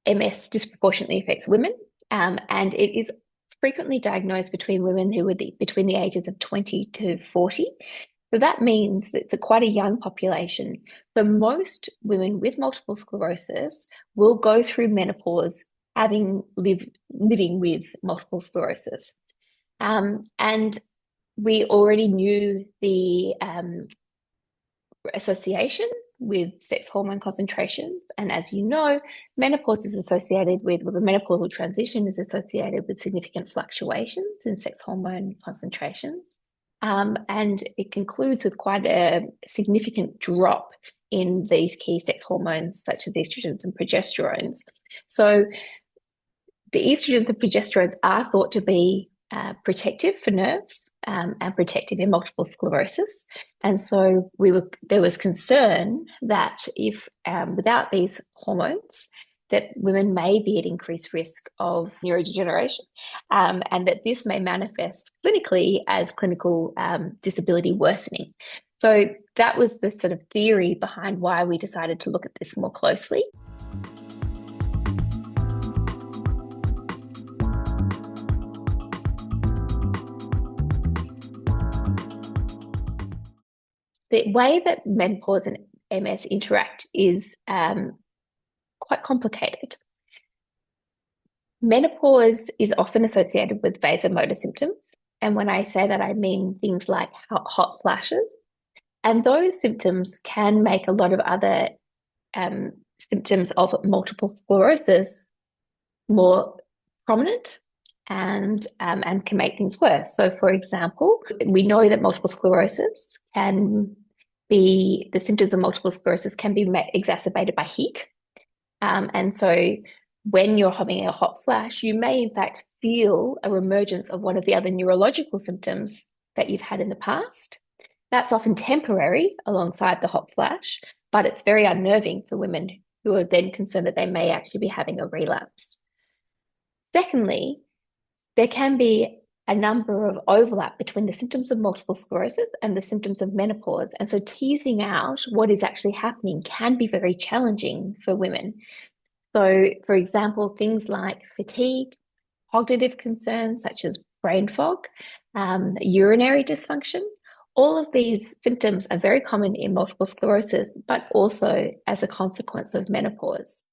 MS disproportionately affects women, and it is frequently diagnosed between women who are between the ages of 20 to 40. So that means that it's quite a young population. For most women with multiple sclerosis will go through menopause living with multiple sclerosis. And we already knew the association with sex hormone concentrations. And as you know, menopause is associated with, well, the menopausal transition is associated with significant fluctuations in sex hormone concentrations. And it concludes with quite a significant drop in these key sex hormones, such as estrogens and progesterones. So the estrogens and progesterones are thought to be protective for nerves and protective in multiple sclerosis. And so there was concern that if without these hormones, that women may be at increased risk of neurodegeneration, and that this may manifest clinically as clinical disability worsening. So that was the sort of theory behind why we decided to look at this more closely. The way that menopause and MS interact is quite complicated. Menopause is often associated with vasomotor symptoms. And when I say that, I mean things like hot flashes. And those symptoms can make a lot of other symptoms of multiple sclerosis more prominent and can make things worse. So, for example, we know that the symptoms of multiple sclerosis can be exacerbated by heat. And so when you're having a hot flash, you may in fact feel a reemergence of one of the other neurological symptoms that you've had in the past. That's often temporary alongside the hot flash, but it's very unnerving for women who are then concerned that they may actually be having a relapse. Secondly, there can be a number of overlap between the symptoms of multiple sclerosis and the symptoms of menopause. And so teasing out what is actually happening can be very challenging for women. So, for example, things like fatigue, cognitive concerns such as brain fog, urinary dysfunction, all of these symptoms are very common in multiple sclerosis, but also as a consequence of menopause.